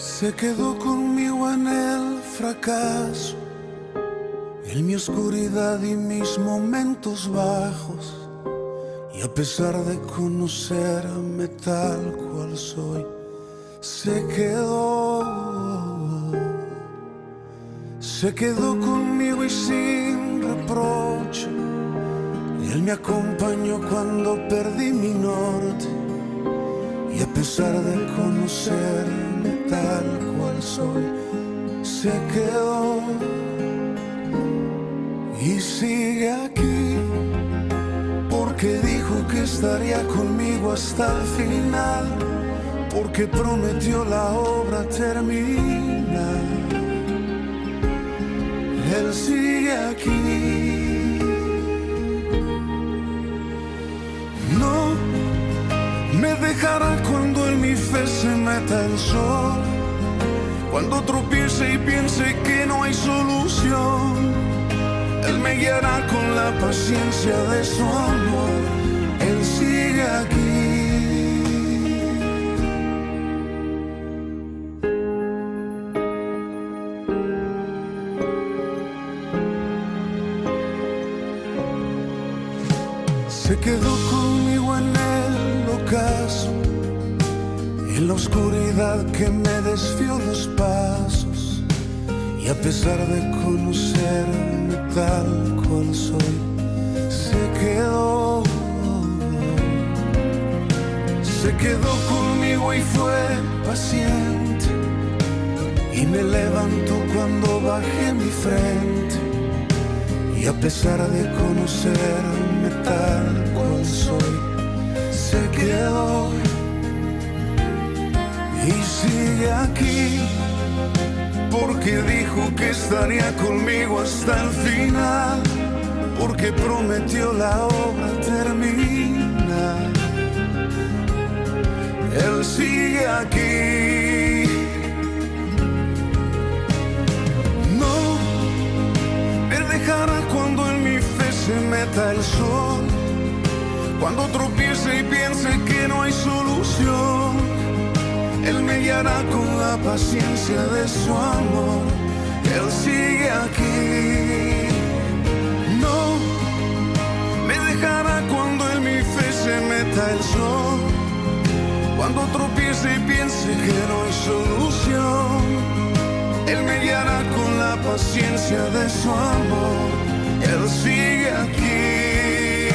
Se quedó conmigo en el fracaso, en mi oscuridad y mis momentos bajos. Y a pesar de conocerme tal cual soy, se quedó conmigo y sin reproche. Él me acompañó cuando perdí mi norte. Y a pesar de conocerme tal cual soy, se quedó y sigue aquí, porque dijo que estaría conmigo hasta el final, porque prometió la obra terminar. Él sigue aquí. No me dejará cuando en mi fe se meta el sol, cuando tropiece y piense que no hay solución. Él me guiará con la paciencia de su amor. Él sigue aquí. Se quedó conmigo en el ocaso, en la oscuridad que me desvió los pasos. Y a pesar de conocerme tal cual soy, se quedó conmigo y fue paciente. Y me levantó cuando bajé mi frente. Y a pesar de conocerme tal cual soy, se quedó y sigue aquí, porque dijo que estaría conmigo hasta el final, porque prometió la obra terminar. Él sigue aquí. No me dejará cuando en mi fe se meta el sol, cuando tropiece y piense que no hay solución. Él me guiará con la paciencia de su amor. Él sigue aquí. No me dejará cuando en mi fe se meta el sol, cuando tropiece y piense que no hay solución. Él me guiará con la paciencia de su amor. Él sigue aquí.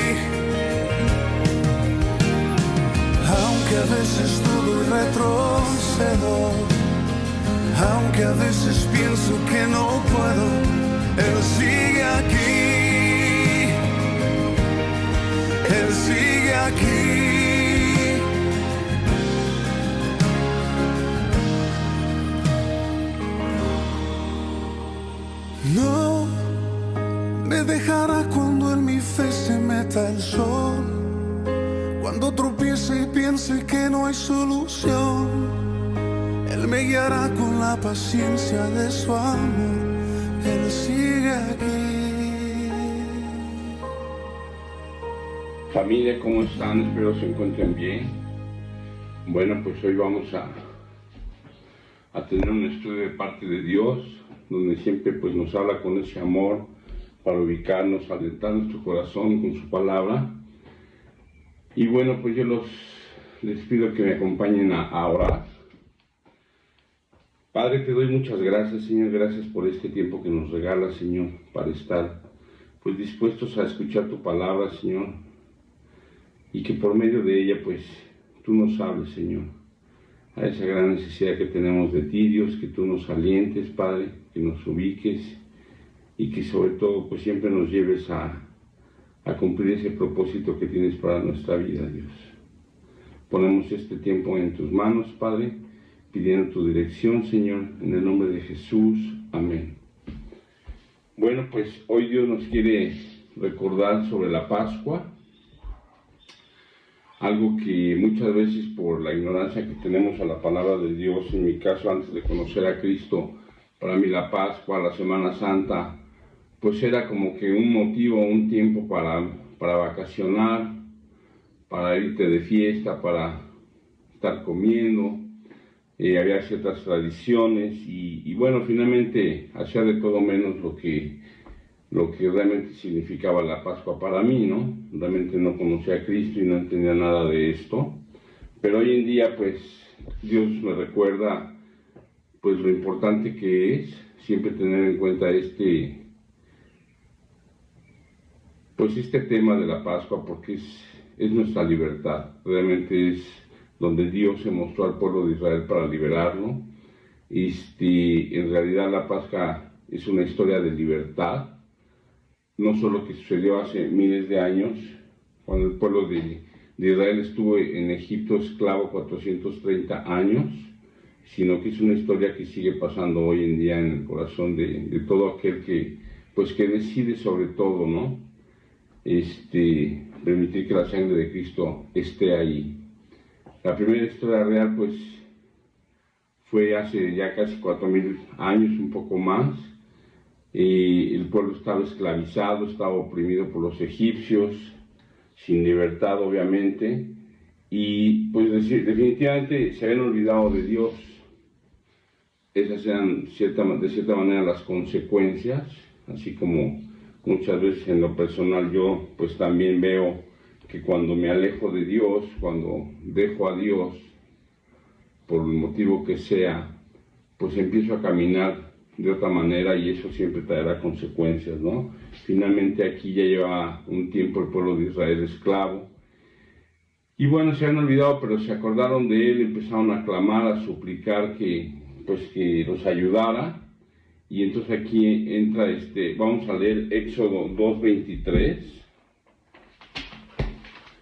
Aunque a veces dudo y retrocedo, aunque a veces pienso que no puedo, Él sigue aquí. Él sigue aquí. No me dejará cuando en mi fe se meta el sol, cuando tropiece y piense que no hay solución. Él me guiará con la paciencia de su amor. Él sigue aquí. Familia, ¿cómo están? Espero se encuentren bien. Bueno, pues hoy vamos a tener un estudio de parte de Dios, donde siempre pues nos habla con ese amor para ubicarnos, alentar nuestro corazón con su palabra. Y bueno, pues yo les pido que me acompañen a orar. Padre, te doy muchas gracias, Señor, gracias por este tiempo que nos regalas, Señor, para estar pues dispuestos a escuchar tu palabra, Señor, y que por medio de ella pues tú nos hables, Señor, a esa gran necesidad que tenemos de ti, Dios, que tú nos alientes, Padre, que nos ubiques y que sobre todo pues siempre nos lleves a cumplir ese propósito que tienes para nuestra vida, Dios. Ponemos este tiempo en tus manos, Padre, pidiendo tu dirección, Señor, en el nombre de Jesús. Amén. Bueno, pues hoy Dios nos quiere recordar sobre la Pascua, algo que muchas veces por la ignorancia que tenemos a la palabra de Dios, en mi caso antes de conocer a Cristo, para mí la Pascua, la Semana Santa, pues era como que un motivo, un tiempo para vacacionar, para irte de fiesta, para estar comiendo, había ciertas tradiciones y bueno, finalmente hacía de todo menos lo que realmente significaba la Pascua para mí, ¿no? Realmente no conocía a Cristo y no entendía nada de esto, pero hoy en día pues Dios me recuerda pues lo importante que es siempre tener en cuenta este tema de la Pascua, porque es nuestra libertad, realmente es donde Dios se mostró al pueblo de Israel para liberarlo. En realidad la Pascua es una historia de libertad, no solo que sucedió hace miles de años, cuando el pueblo de Israel estuvo en Egipto esclavo 430 años, sino que es una historia que sigue pasando hoy en día en el corazón de todo aquel que decide sobre todo, ¿no? Permitir que la sangre de Cristo esté ahí. La primera historia real, pues, fue hace ya casi 4000 años, un poco más. El pueblo estaba esclavizado, estaba oprimido por los egipcios, sin libertad, obviamente, y pues definitivamente se habían olvidado de Dios. Esas eran de cierta manera las consecuencias, así como muchas veces en lo personal yo pues también veo que cuando me alejo de Dios, cuando dejo a Dios, por el motivo que sea, pues empiezo a caminar de otra manera y eso siempre traerá consecuencias, ¿no? Finalmente aquí ya lleva un tiempo el pueblo de Israel esclavo. Y bueno, se han olvidado, pero se acordaron de él, empezaron a clamar, a suplicar que los ayudara. Y entonces aquí entra vamos a leer Éxodo 2:23.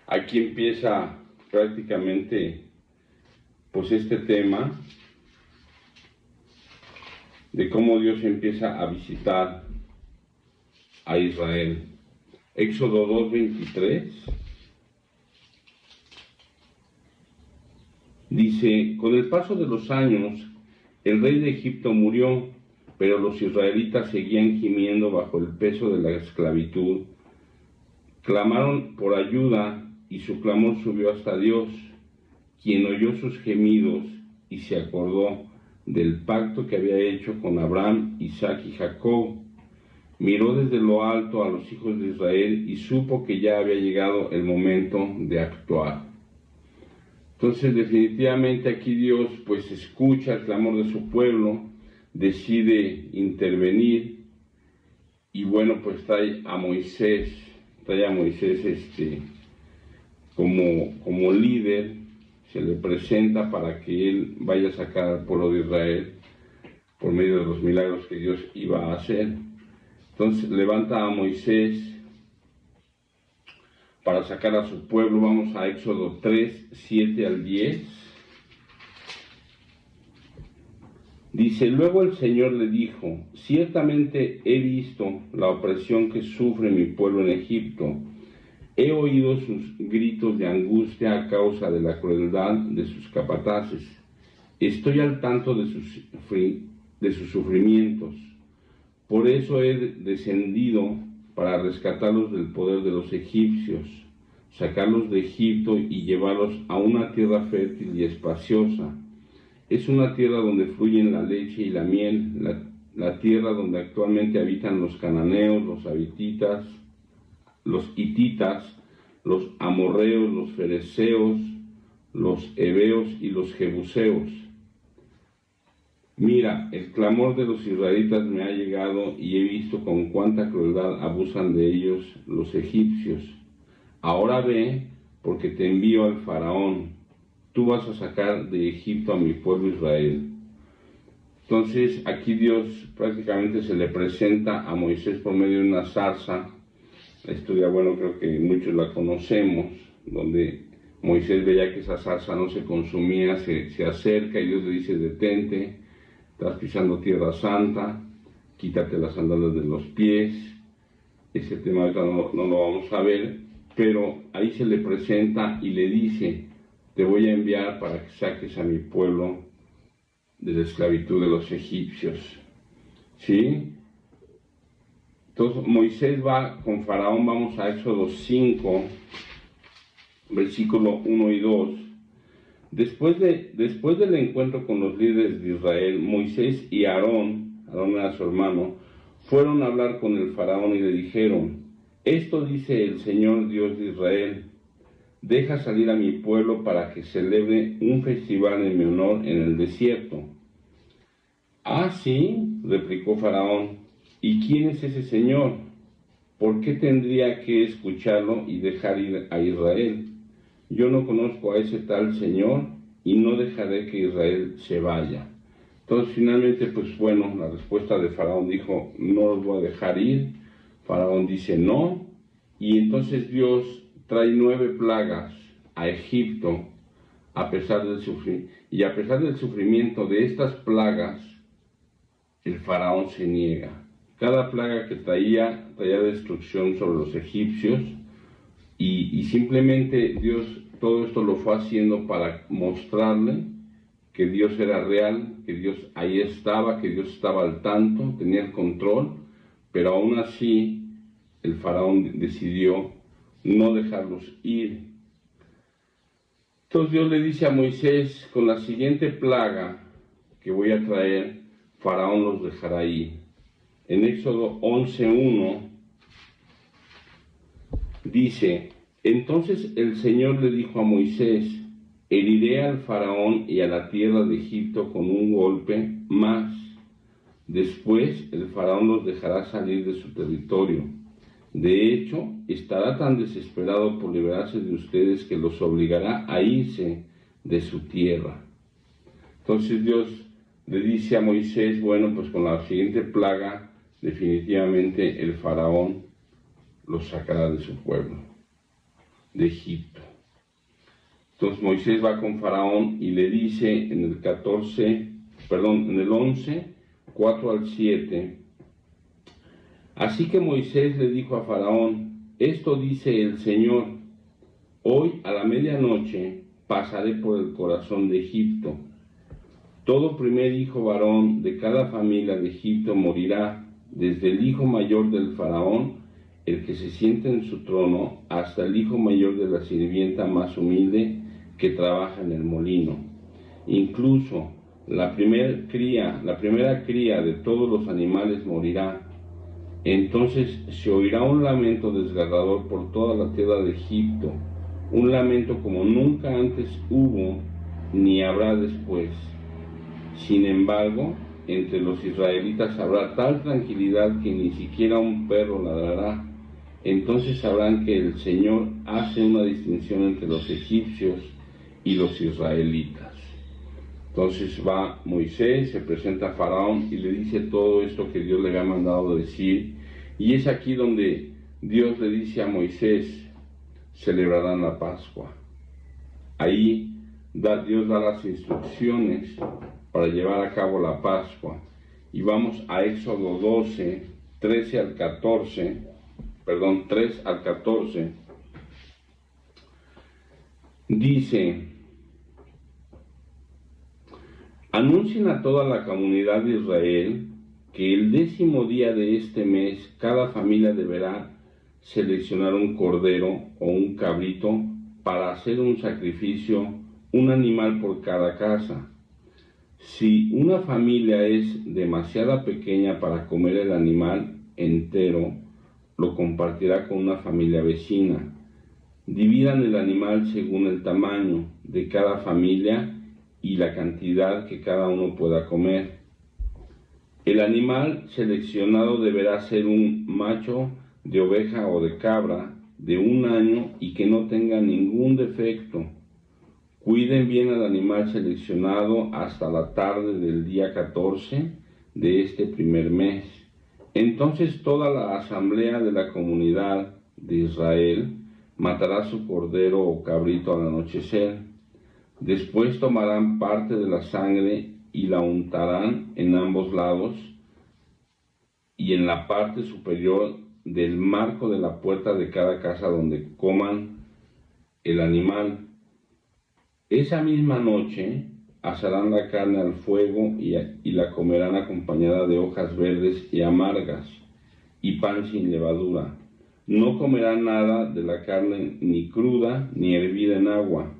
Aquí empieza prácticamente pues este tema de cómo Dios empieza a visitar a Israel. Éxodo 2:23 dice: con el paso de los años, el rey de Egipto murió, pero los israelitas seguían gimiendo bajo el peso de la esclavitud. Clamaron por ayuda y su clamor subió hasta Dios, quien oyó sus gemidos y se acordó del pacto que había hecho con Abraham, Isaac y Jacob. Miró desde lo alto a los hijos de Israel y supo que ya había llegado el momento de actuar. Entonces definitivamente aquí Dios pues escucha el clamor de su pueblo, decide intervenir y bueno, pues trae a Moisés como líder, se le presenta para que él vaya a sacar al pueblo de Israel por medio de los milagros que Dios iba a hacer. Entonces levanta a Moisés para sacar a su pueblo. Vamos a Éxodo 3, 7 al 10. Dice: luego el Señor le dijo: ciertamente he visto la opresión que sufre mi pueblo en Egipto. He oído sus gritos de angustia a causa de la crueldad de sus capataces. Estoy al tanto de sus sufrimientos. Por eso he descendido para rescatarlos del poder de los egipcios, sacarlos de Egipto y llevarlos a una tierra fértil y espaciosa. Es una tierra donde fluyen la leche y la miel, la tierra donde actualmente habitan los cananeos, los hititas, los amorreos, los fereceos, los heveos y los jebuseos. Mira, el clamor de los israelitas me ha llegado y he visto con cuánta crueldad abusan de ellos los egipcios. Ahora ve, porque te envío al faraón. Tú vas a sacar de Egipto a mi pueblo Israel. Entonces aquí Dios prácticamente se le presenta a Moisés por medio de una zarza. La historia, bueno, creo que muchos la conocemos, donde Moisés veía que esa zarza no se consumía, se acerca y Dios le dice: detente, estás pisando tierra santa, quítate las sandalias de los pies. Ese tema ahorita no lo vamos a ver, pero ahí se le presenta y le dice: te voy a enviar para que saques a mi pueblo de la esclavitud de los egipcios. ¿Sí? Entonces Moisés va con Faraón. Vamos a Éxodo 5, versículo 1 y 2. Después del encuentro con los líderes de Israel, Moisés y Aarón era su hermano, fueron a hablar con el faraón y le dijeron: esto dice el Señor Dios de Israel: deja salir a mi pueblo para que celebre un festival en mi honor en el desierto. Ah, sí, replicó Faraón, ¿y quién es ese Señor? ¿Por qué tendría que escucharlo y dejar ir a Israel? Yo no conozco a ese tal Señor y no dejaré que Israel se vaya. Entonces finalmente, pues bueno, la respuesta de Faraón dijo: no los voy a dejar ir. Faraón dice no, y entonces Dios trae 9 plagas a Egipto a pesar del sufrimiento de estas plagas, el faraón se niega. Cada plaga que traía destrucción sobre los egipcios, y simplemente Dios todo esto lo fue haciendo para mostrarle que Dios era real, que Dios ahí estaba, que Dios estaba al tanto, tenía el control, pero aún así el faraón decidió no dejarlos ir. Entonces Dios le dice a Moisés: con la siguiente plaga que voy a traer, Faraón los dejará ir. En Éxodo 11:1 dice: entonces el Señor le dijo a Moisés: heriré al Faraón y a la tierra de Egipto con un golpe más. Después el Faraón los dejará salir de su territorio. De hecho, estará tan desesperado por liberarse de ustedes que los obligará a irse de su tierra. Entonces Dios le dice a Moisés: bueno, pues con la siguiente plaga, definitivamente el Faraón los sacará de su pueblo, de Egipto. Entonces Moisés va con Faraón y le dice en el 11, 4 al 7, así que Moisés le dijo a Faraón: esto dice el Señor: hoy a la medianoche pasaré por el corazón de Egipto. Todo primer hijo varón de cada familia de Egipto morirá, desde el hijo mayor del Faraón, el que se sienta en su trono, hasta el hijo mayor de la sirvienta más humilde que trabaja en el molino. Incluso la primera cría de todos los animales morirá. Entonces se oirá un lamento desgarrador por toda la tierra de Egipto, un lamento como nunca antes hubo ni habrá después. Sin embargo, entre los israelitas habrá tal tranquilidad que ni siquiera un perro ladrará. Entonces sabrán que el Señor hace una distinción entre los egipcios y los israelitas. Entonces va Moisés, se presenta a Faraón y le dice todo esto que Dios le había mandado decir. Y es aquí donde Dios le dice a Moisés: celebrarán la Pascua. Ahí Dios da las instrucciones para llevar a cabo la Pascua. Y vamos a Éxodo 12, 3 al 14. Dice: anuncien a toda la comunidad de Israel que el 10º día de este mes cada familia deberá seleccionar un cordero o un cabrito para hacer un sacrificio, un animal por cada casa. Si una familia es demasiado pequeña para comer el animal entero, lo compartirá con una familia vecina. Dividan el animal según el tamaño de cada familia y la cantidad que cada uno pueda comer. El animal seleccionado deberá ser un macho de oveja o de cabra de 1 año y que no tenga ningún defecto. Cuiden bien al animal seleccionado hasta la tarde del día 14 de este primer mes. Entonces toda la asamblea de la comunidad de Israel matará su cordero o cabrito al anochecer. Después tomarán parte de la sangre y la untarán en ambos lados y en la parte superior del marco de la puerta de cada casa donde coman el animal. Esa misma noche asarán la carne al fuego y la comerán acompañada de hojas verdes y amargas y pan sin levadura. No comerán nada de la carne ni cruda ni hervida en agua.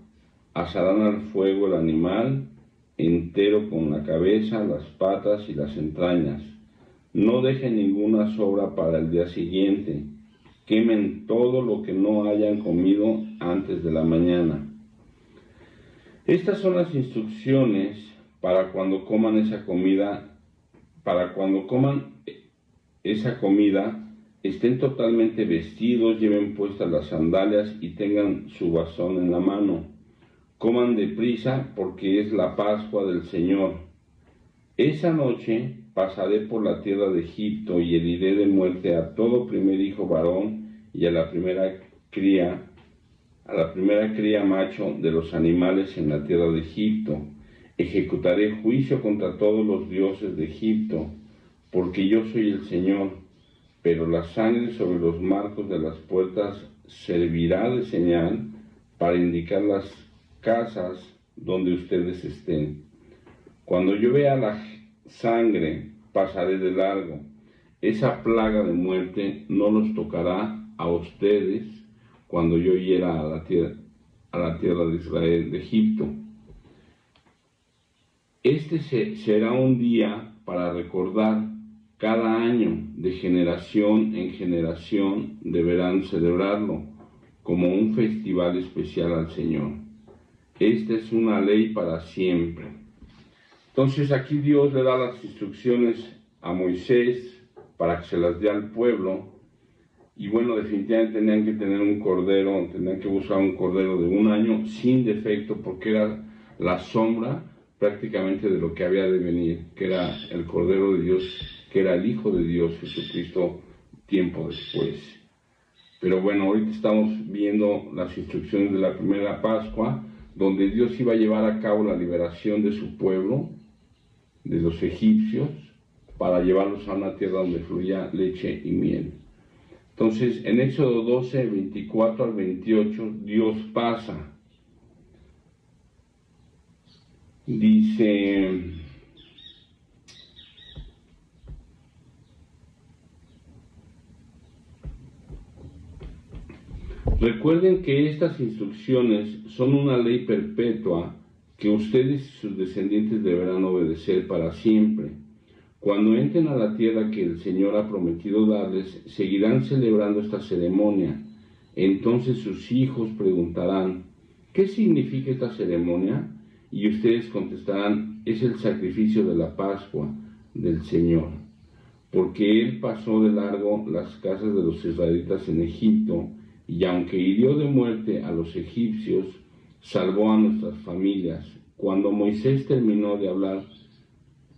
asarán al fuego el animal entero con la cabeza, las patas y las entrañas. No dejen ninguna sobra para el día siguiente. Quemen todo lo que no hayan comido antes de la mañana. Estas son las instrucciones para cuando coman esa comida. Para cuando coman esa comida, estén totalmente vestidos, lleven puestas las sandalias y tengan su bastón en la mano. Coman deprisa porque es la Pascua del Señor. Esa noche pasaré por la tierra de Egipto y heriré de muerte a todo primer hijo varón y a la primera cría macho de los animales en la tierra de Egipto. Ejecutaré juicio contra todos los dioses de Egipto, porque yo soy el Señor, pero la sangre sobre los marcos de las puertas servirá de señal para indicar las casas donde ustedes estén. Cuando yo vea la sangre, pasaré de largo. Esa plaga de muerte no los tocará a ustedes cuando yo hiera a la tierra de Israel, de Egipto. Este será un día para recordar. Cada año, de generación en generación, deberán celebrarlo como un festival especial al Señor. Esta es una ley para siempre. Entonces aquí Dios le da las instrucciones a Moisés para que se las dé al pueblo. Y bueno, definitivamente tenían que tener un cordero, tenían que buscar un cordero de 1 año sin defecto, porque era la sombra prácticamente de lo que había de venir, que era el Cordero de Dios, que era el Hijo de Dios, Jesucristo, tiempo después. Pero bueno, ahorita estamos viendo las instrucciones de la primera Pascua, donde Dios iba a llevar a cabo la liberación de su pueblo, de los egipcios, para llevarlos a una tierra donde fluía leche y miel. Entonces, en Éxodo 12, 24 al 28, Dios pasa. Dice: recuerden que estas instrucciones son una ley perpetua que ustedes y sus descendientes deberán obedecer para siempre. Cuando entren a la tierra que el Señor ha prometido darles, seguirán celebrando esta ceremonia. Entonces sus hijos preguntarán: ¿qué significa esta ceremonia? Y ustedes contestarán: es el sacrificio de la Pascua del Señor, porque Él pasó de largo las casas de los israelitas en Egipto, y aunque hirió de muerte a los egipcios, salvó a nuestras familias. Cuando Moisés terminó de hablar,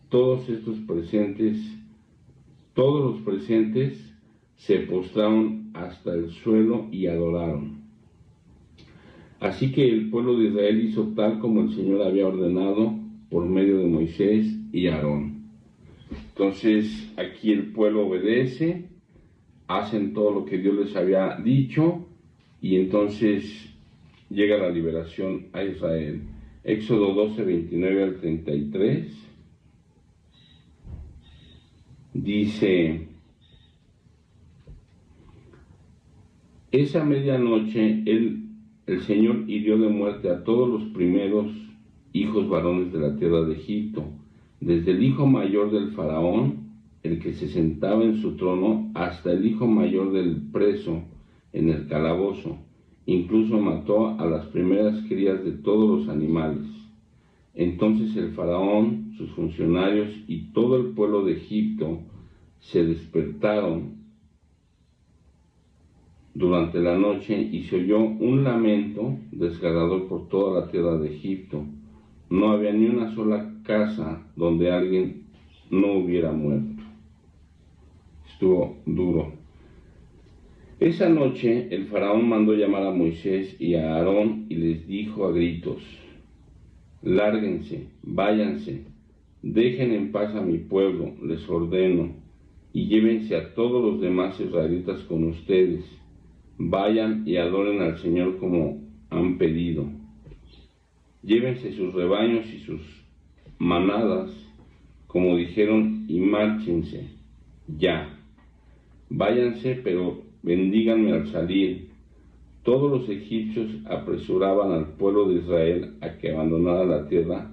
todos los presentes se postraron hasta el suelo y adoraron. Así que el pueblo de Israel hizo tal como el Señor había ordenado por medio de Moisés y Aarón. Entonces aquí el pueblo obedece, hacen todo lo que Dios les había dicho, y entonces llega la liberación a Israel. Éxodo 12, 29 al 33. Dice: esa medianoche el Señor hirió de muerte a todos los primeros hijos varones de la tierra de Egipto, desde el hijo mayor del faraón, el que se sentaba en su trono, hasta el hijo mayor del preso en el calabozo. Incluso mató a las primeras crías de todos los animales. Entonces el faraón, sus funcionarios y todo el pueblo de Egipto se despertaron durante la noche, y se oyó un lamento desgarrador por toda la tierra de Egipto. No había ni una sola casa donde alguien no hubiera muerto. Estuvo duro. Esa noche el faraón mandó llamar a Moisés y a Aarón y les dijo a gritos: lárguense, váyanse, dejen en paz a mi pueblo, les ordeno, y llévense a todos los demás israelitas con ustedes. Vayan y adoren al Señor como han pedido. Llévense sus rebaños y sus manadas, como dijeron, y márchense ya. Váyanse, pero bendíganme al salir. todos los egipcios apresuraban al pueblo de Israel a que abandonara la tierra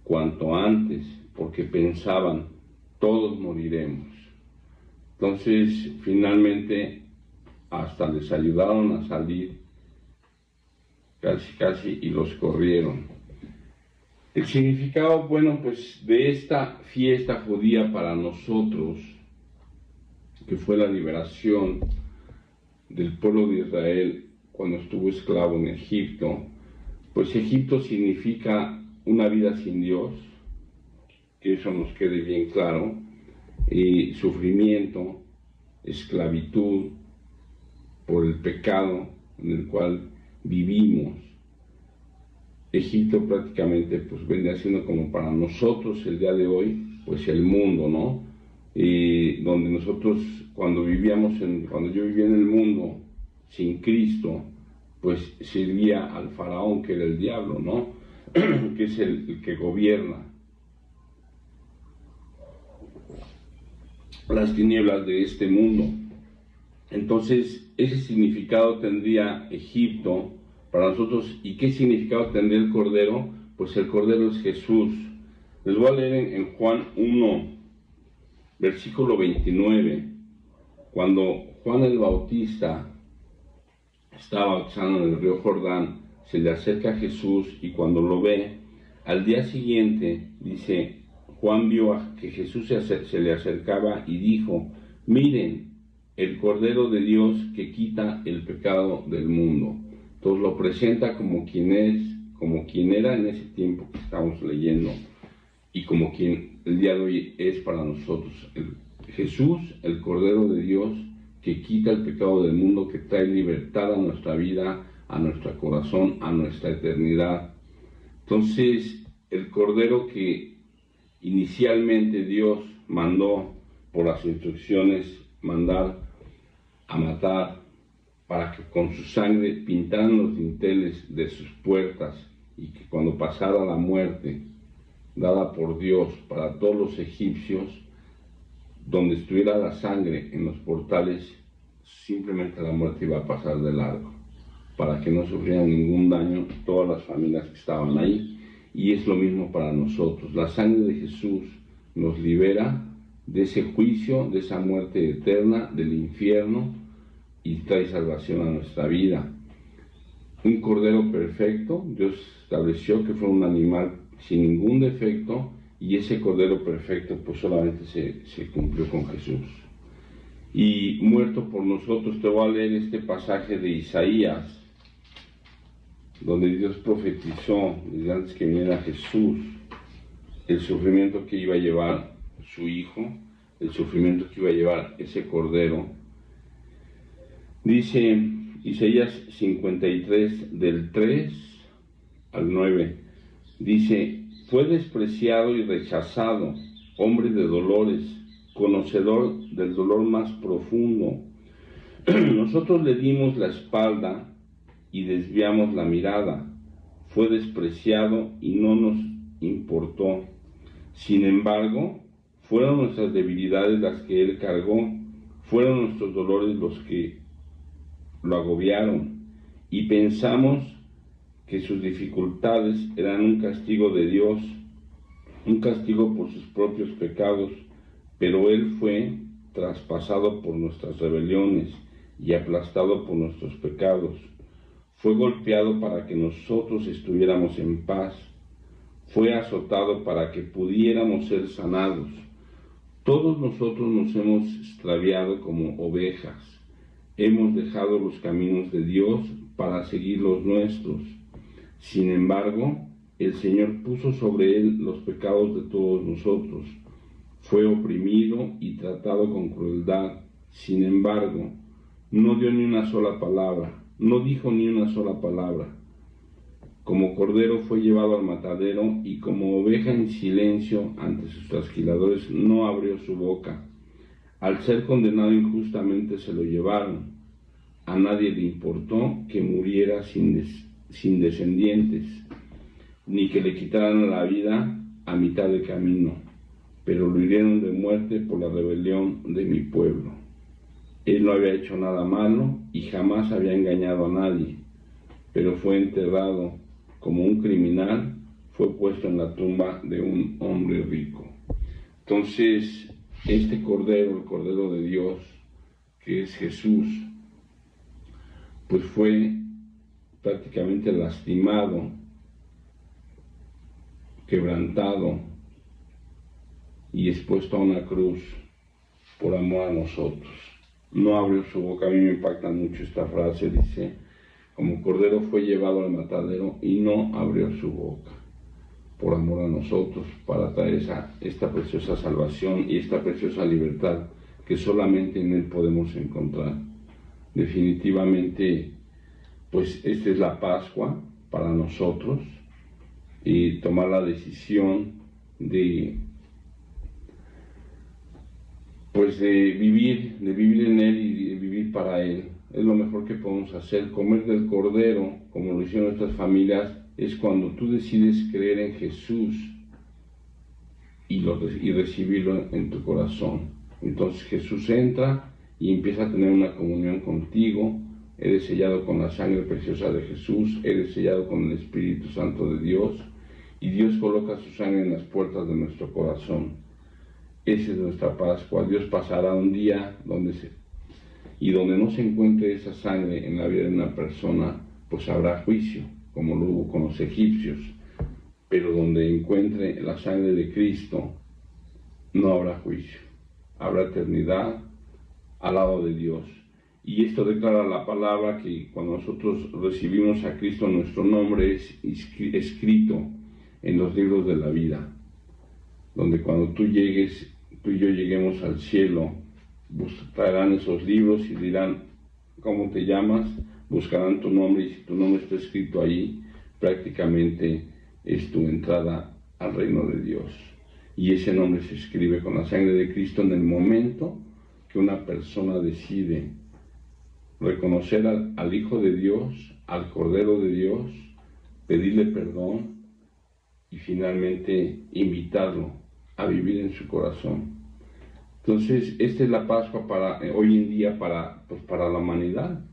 cuanto antes, porque pensaban, todos moriremos. Entonces, finalmente, hasta les ayudaron a salir, casi, y los corrieron. El significado, bueno, pues de esta fiesta judía para nosotros, que fue la liberación del pueblo de Israel cuando estuvo esclavo en Egipto, pues Egipto significa una vida sin Dios, que eso nos quede bien claro, sufrimiento, esclavitud por el pecado en el cual vivimos. Egipto prácticamente pues viene siendo como para nosotros el día de hoy, pues el mundo, ¿no? Donde nosotros cuando yo vivía en el mundo sin Cristo, pues servía al faraón, que era el diablo, ¿no? Que es el que gobierna las tinieblas de este mundo. Entonces, ese significado tendría Egipto para nosotros. ¿Y qué significado tendría el Cordero? Pues el Cordero es Jesús. Les voy a leer en Juan 1, versículo 29, cuando Juan el Bautista estaba bautizando en el río Jordán, se le acerca a Jesús y cuando lo ve, al día siguiente, dice, Juan vio a que Jesús se le acercaba y dijo, miren, el Cordero de Dios que quita el pecado del mundo. Entonces lo presenta como quien era en ese tiempo que estamos leyendo y como quien el día de hoy es para nosotros. Jesús, el Cordero de Dios que quita el pecado del mundo, que trae libertad a nuestra vida, a nuestro corazón, a nuestra eternidad. Entonces, el Cordero que inicialmente Dios mandó por las instrucciones mandar a matar, para que con su sangre pintaran los dinteles de sus puertas y que cuando pasara la muerte dada por Dios para todos los egipcios, donde estuviera la sangre en los portales, simplemente la muerte iba a pasar de largo, para que no sufrieran ningún daño todas las familias que estaban ahí. Y es lo mismo para nosotros. La sangre de Jesús nos libera de ese juicio, de esa muerte eterna, del infierno, y trae salvación a nuestra vida. Un cordero perfecto, Dios estableció que fue un animal sin ningún defecto, y ese cordero perfecto pues solamente se cumplió con Jesús. Y muerto por nosotros, te voy a leer este pasaje de Isaías, donde Dios profetizó desde antes que viniera Jesús el sufrimiento que iba a llevar su Hijo, el sufrimiento que iba a llevar ese Cordero. Dice Isaías 53, del 3 al 9, dice, fue despreciado y rechazado, hombre de dolores, conocedor del dolor más profundo. Nosotros le dimos la espalda y desviamos la mirada. Fue despreciado y no nos importó. Sin embargo, fueron nuestras debilidades las que él cargó, fueron nuestros dolores los que lo agobiaron, y pensamos que sus dificultades eran un castigo de Dios, un castigo por sus propios pecados, pero él fue traspasado por nuestras rebeliones y aplastado por nuestros pecados. Fue golpeado para que nosotros estuviéramos en paz. Fue azotado para que pudiéramos ser sanados. Todos nosotros nos hemos extraviado como ovejas. Hemos dejado los caminos de Dios para seguir los nuestros. Sin embargo, el Señor puso sobre él los pecados de todos nosotros. Fue oprimido y tratado con crueldad. Sin embargo, no dio ni una sola palabra. No dijo ni una sola palabra. Como cordero fue llevado al matadero y como oveja en silencio ante sus trasquiladores no abrió su boca. Al ser condenado injustamente se lo llevaron. A nadie le importó que muriera sin descendientes, ni que le quitaran la vida a mitad de camino, pero lo hirieron de muerte por la rebelión de mi pueblo. Él no había hecho nada malo y jamás había engañado a nadie, pero fue enterrado como un criminal, fue puesto en la tumba de un hombre rico. Entonces, este Cordero, el Cordero de Dios, que es Jesús, pues fue prácticamente lastimado, quebrantado y expuesto a una cruz por amor a nosotros. No abrió su boca. A mí me impacta mucho esta frase, dice, como Cordero fue llevado al matadero y no abrió su boca, por amor a nosotros, para traer esta preciosa salvación y esta preciosa libertad que solamente en Él podemos encontrar. Definitivamente, pues esta es la Pascua para nosotros, y tomar la decisión de vivir en Él y de vivir para Él. Es lo mejor que podemos hacer. Comer del Cordero, como lo hicieron nuestras familias, es cuando tú decides creer en Jesús y recibirlo en tu corazón. Entonces Jesús entra y empieza a tener una comunión contigo. Eres sellado con la sangre preciosa de Jesús, eres sellado con el Espíritu Santo de Dios, y Dios coloca su sangre en las puertas de nuestro corazón. Esa es nuestra Pascua. Dios pasará un día donde no se encuentre esa sangre en la vida de una persona, pues habrá juicio, como lo hubo con los egipcios. Pero donde encuentre la sangre de Cristo, no habrá juicio. Habrá eternidad al lado de Dios. Y esto declara la palabra que cuando nosotros recibimos a Cristo, nuestro nombre es escrito en los libros de la vida, donde cuando tú y yo lleguemos al cielo, traerán esos libros y dirán, ¿cómo te llamas? Buscarán tu nombre, y si tu nombre está escrito ahí, prácticamente es tu entrada al reino de Dios. Y ese nombre se escribe con la sangre de Cristo en el momento que una persona decide reconocer al Hijo de Dios, al Cordero de Dios, pedirle perdón y finalmente invitarlo a vivir en su corazón. Entonces, esta es la Pascua para hoy en día para la humanidad.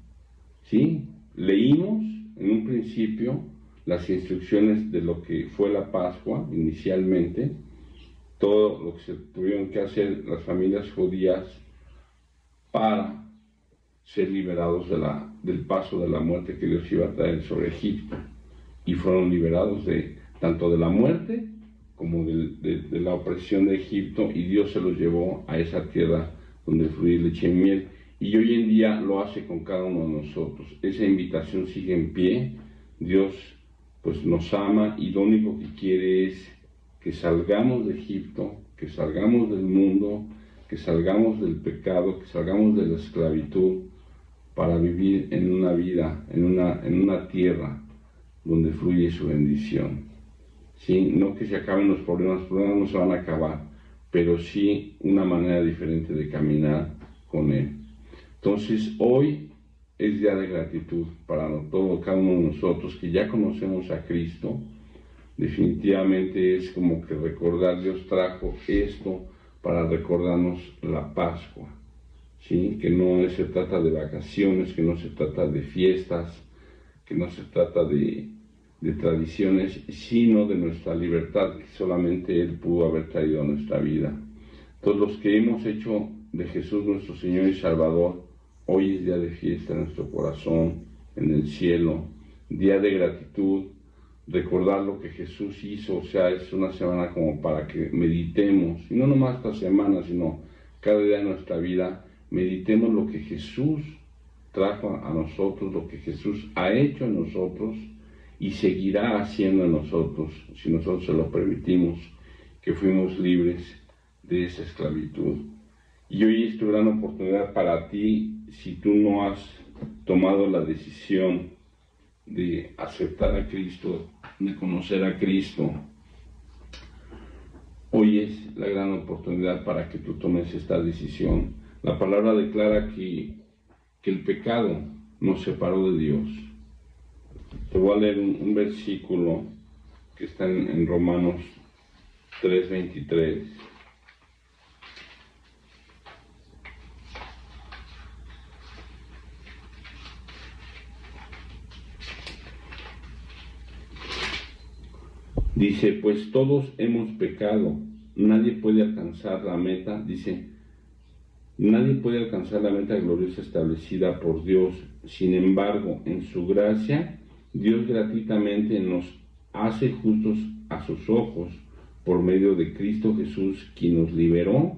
¿Sí? Leímos en un principio las instrucciones de lo que fue la Pascua inicialmente, todo lo que se tuvieron que hacer las familias judías para ser liberados del paso de la muerte que Dios iba a traer sobre Egipto, y fueron liberados tanto de la muerte como de la opresión de Egipto, y Dios se los llevó a esa tierra donde fluye leche y miel, y hoy en día lo hace con cada uno de nosotros. Esa invitación sigue en pie. Dios pues nos ama, y lo único que quiere es que salgamos de Egipto, que salgamos del mundo, que salgamos del pecado, que salgamos de la esclavitud, para vivir en una vida, en una tierra donde fluye su bendición. ¿Sí? No que se acaben los problemas no se van a acabar, pero sí una manera diferente de caminar con Él. Entonces, hoy es día de gratitud para cada uno de nosotros que ya conocemos a Cristo. Definitivamente es como que recordar, Dios trajo esto para recordarnos la Pascua. ¿Sí? Que no se trata de vacaciones, que no se trata de fiestas, que no se trata de tradiciones, sino de nuestra libertad que solamente Él pudo haber traído a nuestra vida. Todos los que hemos hecho de Jesús nuestro Señor y Salvador, hoy es día de fiesta en nuestro corazón, en el cielo, día de gratitud, recordar lo que Jesús hizo. O sea, es una semana como para que meditemos, y no nomás esta semana, sino cada día de nuestra vida, meditemos lo que Jesús trajo a nosotros, lo que Jesús ha hecho en nosotros y seguirá haciendo en nosotros, si nosotros se lo permitimos, que fuimos libres de esa esclavitud. Y hoy es tu gran oportunidad para ti, si tú no has tomado la decisión de aceptar a Cristo, de conocer a Cristo. Hoy es la gran oportunidad para que tú tomes esta decisión. La palabra declara que el pecado nos separó de Dios. Te voy a leer un versículo que está en Romanos 3:23. Dice, pues todos hemos pecado, nadie puede alcanzar la meta, dice, nadie puede alcanzar la meta gloriosa establecida por Dios. Sin embargo, en su gracia, Dios gratuitamente nos hace justos a sus ojos por medio de Cristo Jesús, quien nos liberó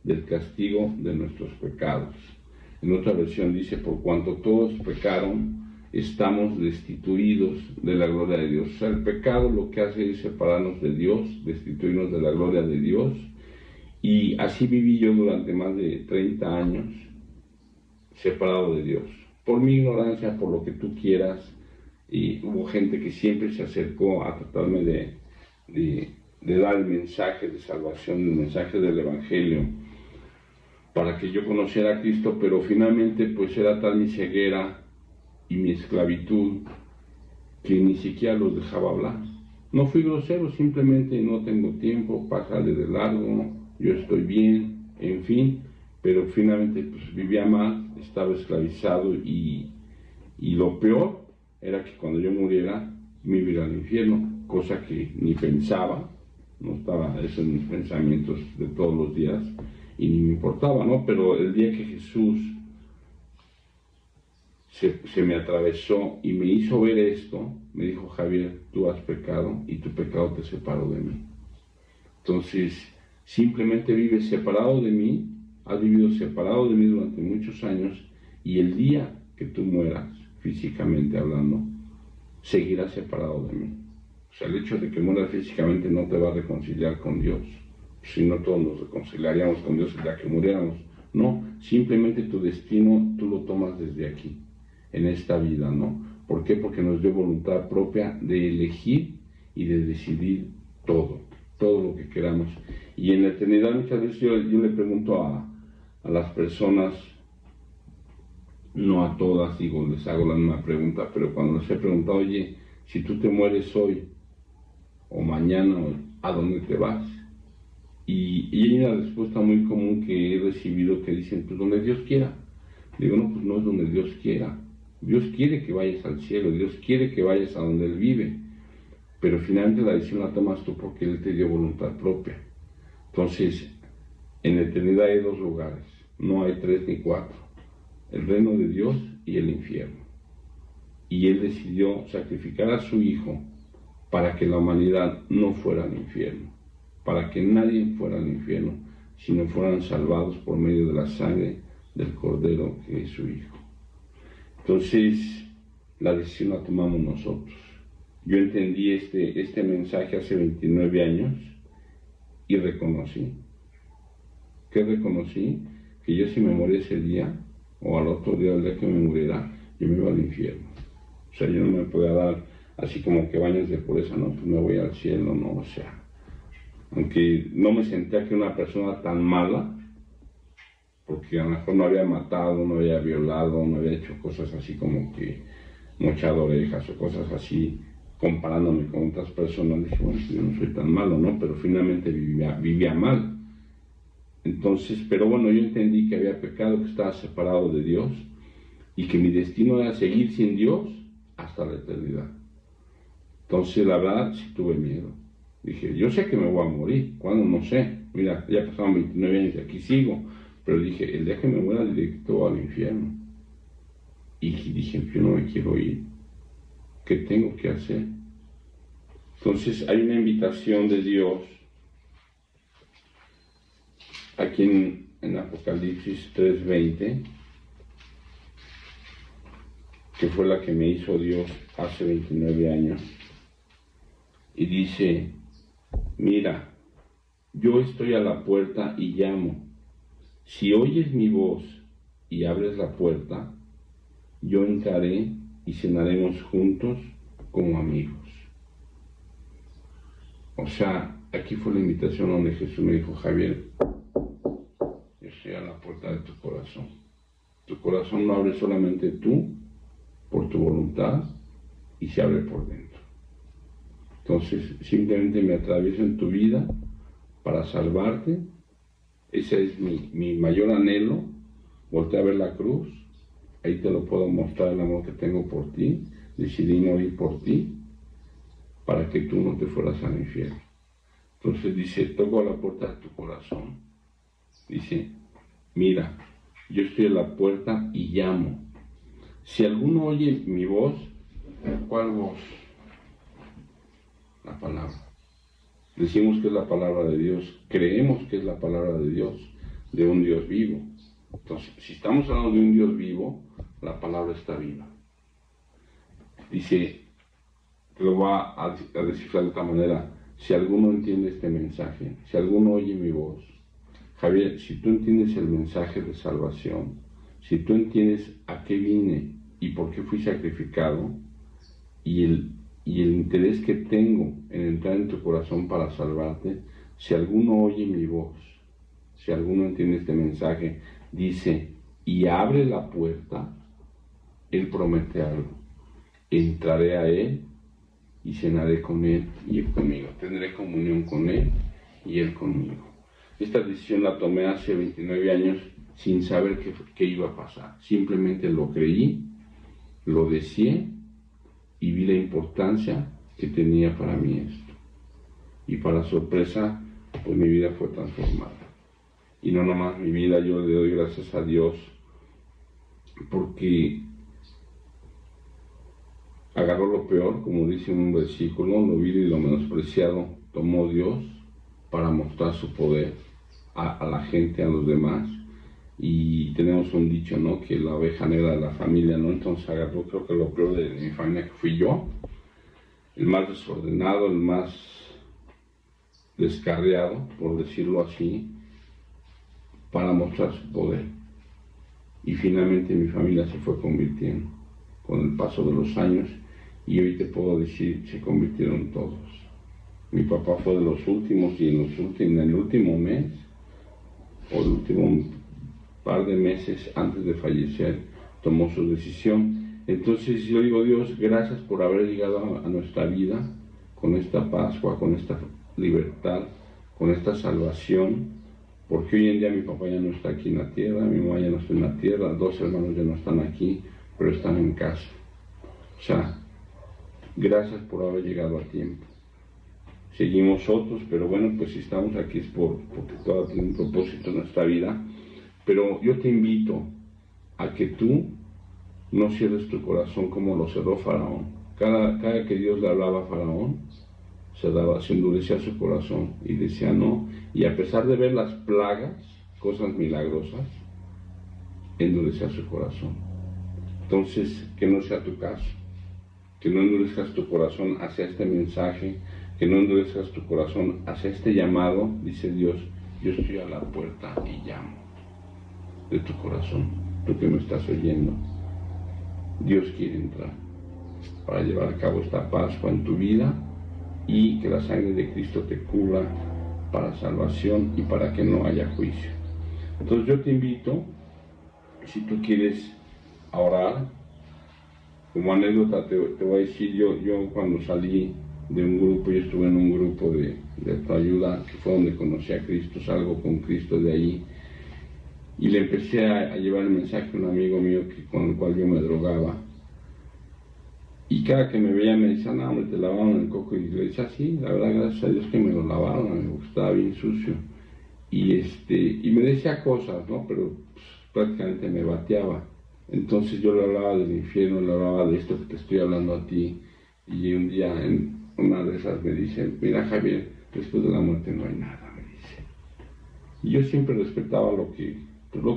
del castigo de nuestros pecados. En otra versión dice, por cuanto todos pecaron, estamos destituidos de la gloria de Dios. O sea, el pecado lo que hace es separarnos de Dios, destituirnos de la gloria de Dios. Y así viví yo durante más de 30 años, separado de Dios. Por mi ignorancia, por lo que tú quieras, y hubo gente que siempre se acercó a tratarme de dar el mensaje de salvación, el mensaje del Evangelio, para que yo conociera a Cristo, pero finalmente pues era tal mi ceguera y mi esclavitud que ni siquiera los dejaba hablar. No fui grosero, simplemente no tengo tiempo, pásale de largo, yo estoy bien, en fin, pero finalmente pues vivía mal, estaba esclavizado y lo peor era que cuando yo muriera me iba a ir al infierno, cosa que ni pensaba, no estaba eso en mis pensamientos de todos los días y ni me importaba, ¿no? Pero el día que Jesús se me atravesó y me hizo ver esto, me dijo, Javier, tú has pecado y tu pecado te separó de mí. Entonces, simplemente vives separado de mí, has vivido separado de mí durante muchos años, y el día que tú mueras, físicamente hablando, seguirás separado de mí. O sea, el hecho de que mueras físicamente no te va a reconciliar con Dios. Si no, todos nos reconciliaríamos con Dios el día que muriéramos. No, simplemente tu destino tú lo tomas desde aquí, en esta vida, ¿no? ¿Por qué? Porque nos dio voluntad propia de elegir y de decidir todo lo que queramos. Y en la eternidad muchas veces yo le pregunto a las personas, no a todas, digo, les hago la misma pregunta, pero cuando les he preguntado, oye, si tú te mueres hoy o mañana, ¿a dónde te vas? Y hay una respuesta muy común que he recibido que dicen, pues donde Dios quiera. Digo, no, pues no es donde Dios quiera. Dios quiere que vayas al cielo, Dios quiere que vayas a donde Él vive, pero finalmente la decisión la tomas tú porque Él te dio voluntad propia. Entonces, en la eternidad hay dos lugares, no hay 3 ni 4, el reino de Dios y el infierno. Y Él decidió sacrificar a su Hijo para que la humanidad no fuera al infierno, para que nadie fuera al infierno, sino fueran salvados por medio de la sangre del Cordero que es su Hijo. Entonces, la decisión la tomamos nosotros. Yo entendí este mensaje hace 29 años y reconocí. ¿Qué reconocí? Que yo si me moría ese día, o al otro día, el día que me muriera, yo me iba al infierno. O sea, yo no me podía dar así como que baños de pureza, no, pues me voy al cielo, no, o sea. Aunque no me sentía que una persona tan mala, porque a lo mejor no había matado, no había violado, no había hecho cosas así como que mochado orejas o cosas así, comparándome con otras personas, dije, bueno, yo no soy tan malo, ¿no? Pero finalmente vivía mal. Entonces, pero bueno, yo entendí que había pecado, que estaba separado de Dios y que mi destino era seguir sin Dios hasta la eternidad. Entonces, la verdad, sí tuve miedo. Dije, yo sé que me voy a morir, ¿cuándo? No sé. Mira, ya pasaron 29 años y aquí sigo. Pero dije, el día que me muera directo al infierno. Y dije, yo no me quiero ir. ¿Qué tengo que hacer? Entonces hay una invitación de Dios aquí en Apocalipsis 3:20, que fue la que me hizo Dios hace 29 años. Y dice, mira, yo estoy a la puerta y llamo. Si oyes mi voz y abres la puerta, yo entraré y cenaremos juntos como amigos. O sea, aquí fue la invitación donde Jesús me dijo, Javier, yo estoy a la puerta de tu corazón. Tu corazón lo abre solamente tú, por tu voluntad, y se abre por dentro. Entonces, simplemente me atravieso en tu vida para salvarte. Ese es mi mayor anhelo. Voltea a ver la cruz, ahí te lo puedo mostrar, el amor que tengo por ti. Decidí morir por ti para que tú no te fueras al infierno. Entonces dice, toco a la puerta de tu corazón. Dice, mira, yo estoy a la puerta y llamo. Si alguno oye mi voz, ¿cuál voz? La palabra. Decimos que es la palabra de Dios, creemos que es la palabra de Dios, de un Dios vivo. Entonces, si estamos hablando de un Dios vivo, la palabra está viva. Dice, te lo va a descifrar de esta manera, si alguno entiende este mensaje, si alguno oye mi voz. Javier, si tú entiendes el mensaje de salvación, si tú entiendes a qué vine y por qué fui sacrificado, y el interés que tengo en entrar en tu corazón para salvarte, si alguno oye mi voz, si alguno entiende este mensaje, dice, y abre la puerta, Él promete algo. Entraré a Él y cenaré con Él y Él conmigo. Tendré comunión con Él y Él conmigo. Esta decisión la tomé hace 29 años sin saber qué iba a pasar. Simplemente lo creí, lo deseé y vi la importancia que tenía para mí esto. Y para sorpresa, pues mi vida fue transformada. Y no nomás mi vida, yo le doy gracias a Dios porque agarró lo peor, como dice un versículo, lo vil y lo menospreciado tomó Dios para mostrar su poder a la gente, a los demás. Y tenemos un dicho, ¿no? Que la oveja negra de la familia, ¿no? Entonces agarró, creo que lo peor de mi familia, que fui yo, el más desordenado, el más descarriado, por decirlo así, para mostrar su poder. Y finalmente mi familia se fue convirtiendo con el paso de los años, y hoy te puedo decir, se convirtieron todos. Mi papá fue de los últimos, y en el último mes, o el último par de meses antes de fallecer, tomó su decisión. Entonces yo digo, Dios, gracias por haber llegado a nuestra vida con esta Pascua, con esta libertad, con esta salvación, porque hoy en día mi papá ya no está aquí en la tierra, mi mamá ya no está en la tierra, 2 hermanos ya no están aquí, pero están en casa. O sea, gracias por haber llegado a tiempo. Seguimos otros, pero bueno, pues si estamos aquí es porque todo tiene un propósito en nuestra vida. Pero yo te invito a que tú no cierres tu corazón como lo cerró Faraón. Cada que Dios le hablaba a Faraón, se endurecía su corazón y decía no. Y a pesar de ver las plagas, cosas milagrosas, endurecía su corazón. Entonces, que no sea tu caso. Que no endurezcas tu corazón hacia este mensaje, que no endurezcas tu corazón hacia este llamado. Dice Dios, yo estoy a la puerta y llamo. De tu corazón, tú que me estás oyendo, Dios quiere entrar para llevar a cabo esta Pascua en tu vida y que la sangre de Cristo te cubra para salvación y para que no haya juicio. Entonces yo te invito, si tú quieres orar, como anécdota te voy a decir, yo cuando salí de un grupo, yo estuve en un grupo de autoayuda, que fue donde conocí a Cristo, salgo con Cristo de ahí. Y le empecé a llevar el mensaje a un amigo mío con el cual yo me drogaba. Y cada que me veía me decía, no, hombre, te lavaron el coco. Y le decía, sí, la verdad, gracias a Dios que me lo lavaron, amigo, estaba bien sucio. Y me decía cosas, ¿no? Pero pues, prácticamente me bateaba. Entonces yo le hablaba del infierno, le hablaba de esto que te estoy hablando a ti. Y un día en una de esas me dice, mira Javier, después de la muerte no hay nada, me dice. Y yo siempre respetaba lo que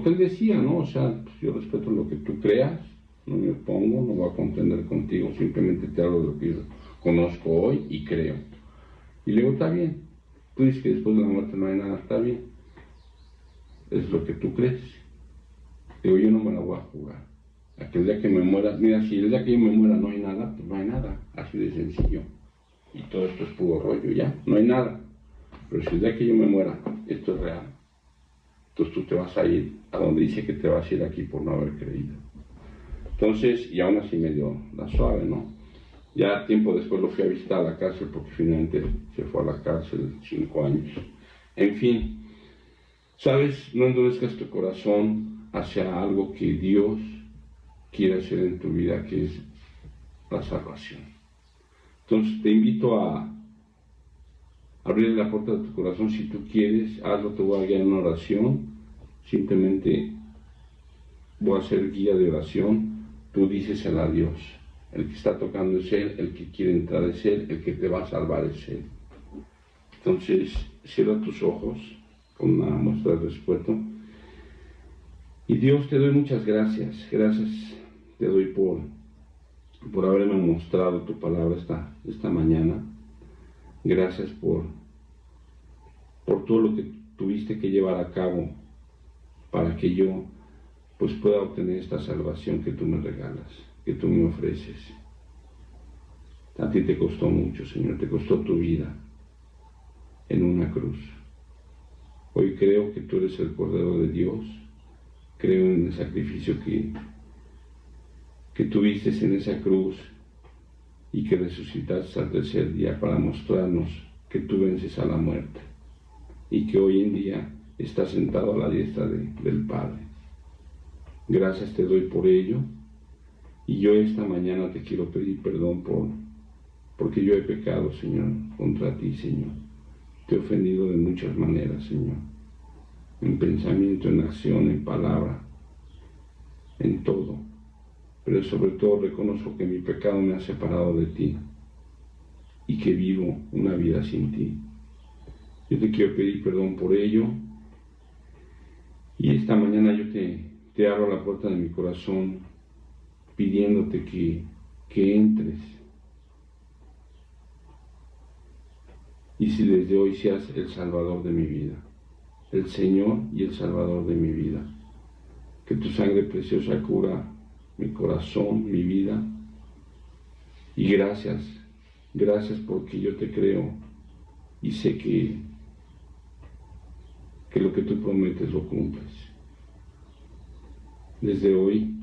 él decía, ¿no? O sea, pues yo respeto lo que tú creas, no me opongo, no voy a contender contigo, simplemente te hablo de lo que yo conozco hoy y creo. Y le digo, está bien, tú dices que después de la muerte no hay nada, está bien, es lo que tú crees. Digo, yo no me la voy a jugar. Aquel día que me muera, mira, si el día que yo me muera no hay nada, pues no hay nada, así de sencillo. Y todo esto es puro rollo, ya, no hay nada. Pero si el día que yo me muera, esto es real, entonces tú te vas a ir a donde dice que te vas a ir aquí por no haber creído. Entonces, y aún así me dio la suave, ¿no? Ya tiempo después lo fui a visitar a la cárcel porque finalmente se fue a la cárcel 5 años. En fin, ¿sabes? No endurezcas tu corazón hacia algo que Dios quiere hacer en tu vida, que es la salvación. Entonces te invito a abrir la puerta de tu corazón si tú quieres. Hazlo, te voy a guiar en una oración. Simplemente voy a hacer guía de oración. Tú dícesela a Dios. El que está tocando es Él, el que quiere entrar es Él, el que te va a salvar es Él. Entonces, cierra tus ojos con una muestra de respeto. Y Dios, te doy muchas gracias. Gracias te doy por haberme mostrado tu palabra esta mañana. Gracias por todo lo que tuviste que llevar a cabo para que yo pues pueda obtener esta salvación que tú me regalas, que tú me ofreces. A ti te costó mucho, Señor, te costó tu vida en una cruz. Hoy creo que tú eres el Cordero de Dios. Creo en el sacrificio que tuviste en esa cruz y que resucitaste al tercer día para mostrarnos que tú vences a la muerte y que hoy en día estás sentado a la diestra del Padre. Gracias te doy por ello, y yo esta mañana te quiero pedir perdón porque yo he pecado, Señor, contra ti, Señor. Te he ofendido de muchas maneras, Señor, en pensamiento, en acción, en palabra, en todo. Pero sobre todo reconozco que mi pecado me ha separado de ti y que vivo una vida sin ti. Yo te quiero pedir perdón por ello, y esta mañana yo te abro la puerta de mi corazón pidiéndote que entres. Y si desde hoy seas el Salvador de mi vida, el Señor y el Salvador de mi vida, que tu sangre preciosa cura mi corazón, mi vida. Y gracias porque yo te creo y sé que lo que tú prometes lo cumples. Desde hoy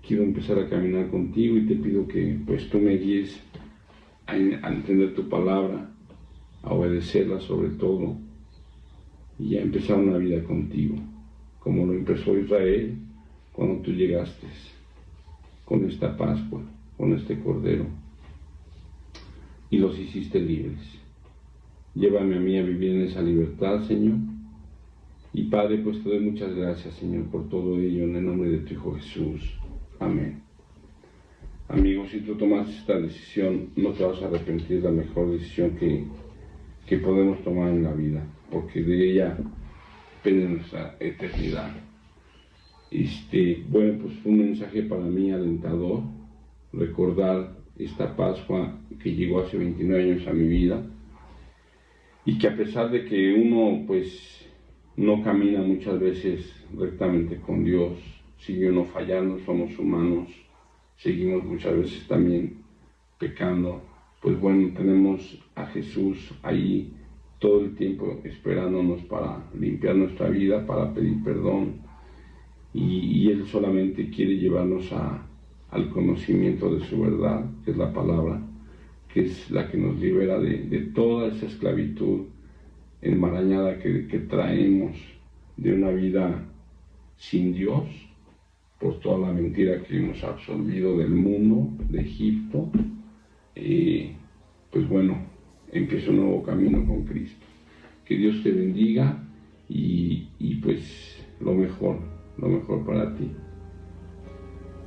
quiero empezar a caminar contigo y te pido que pues tú me guíes a entender tu palabra, a obedecerla sobre todo, y a empezar una vida contigo, como lo empezó Israel cuando tú llegaste con esta Pascua, con este Cordero, y los hiciste libres. Llévame a mí a vivir en esa libertad, Señor. Y Padre, pues te doy muchas gracias, Señor, por todo ello, en el nombre de tu Hijo Jesús. Amén. Amigos, si tú tomas esta decisión, no te vas a arrepentir. La mejor decisión que podemos tomar en la vida, porque de ella depende nuestra eternidad. Bueno, pues fue un mensaje para mí alentador, recordar esta Pascua que llegó hace 29 años a mi vida, y que a pesar de que uno pues no camina muchas veces rectamente con Dios, sigue uno fallando, somos humanos, seguimos muchas veces también pecando, pues bueno, tenemos a Jesús ahí todo el tiempo esperándonos para limpiar nuestra vida, para pedir perdón, y Él solamente quiere llevarnos al conocimiento de su verdad, que es la palabra, que es la que nos libera de toda esa esclavitud enmarañada que traemos de una vida sin Dios, por toda la mentira que hemos absorbido del mundo, de Egipto. Pues bueno, empieza un nuevo camino con Cristo. Que Dios te bendiga y pues lo mejor para ti.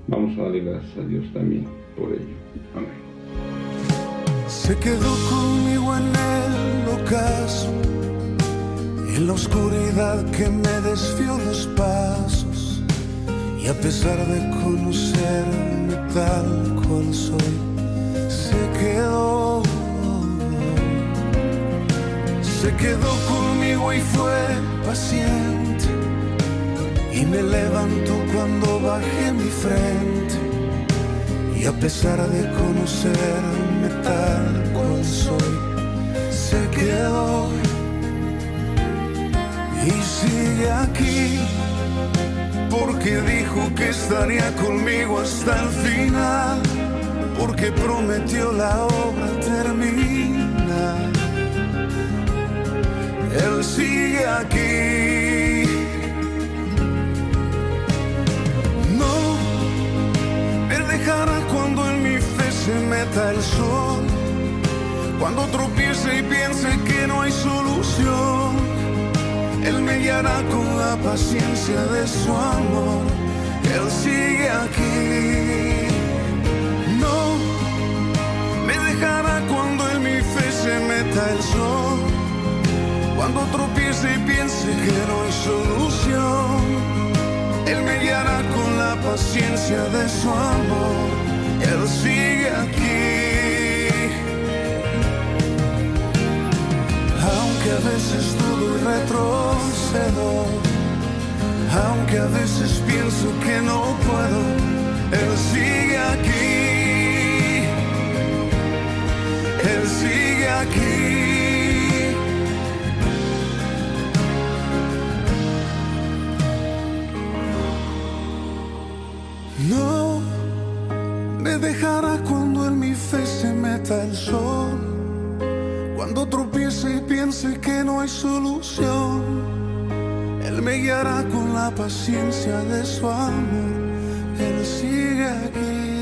Vamos a darle gracias a Dios también por ello. Amén. Se quedó conmigo en el ocaso, en la oscuridad que me desvió los pasos, y a pesar de conocerme tal cual soy, se quedó conmigo y fue paciente, y me levantó cuando bajé mi frente, y a pesar de conocerme tal cual soy, se quedó y sigue aquí, porque dijo que estaría conmigo hasta el final, porque prometió la obra termina. Él sigue aquí. No me dejará cuando en mi fe se meta el sol, Cuando tropiece y piense que no hay solución, Él me guiará con la paciencia de su amor. Él sigue aquí. No me dejará cuando en mi fe se meta el sol. Cuando tropiece y piense que no hay solución, Él me guiará con la paciencia de su amor. Él sigue aquí. Aunque a veces dudo y retrocedo, aunque a veces pienso que no puedo, Él sigue aquí. Él sigue aquí. No me dejará cuando en mi fe se meta el sol. Cuando tropiece y piense que no hay solución, Él me guiará con la paciencia de su amor. Él sigue aquí.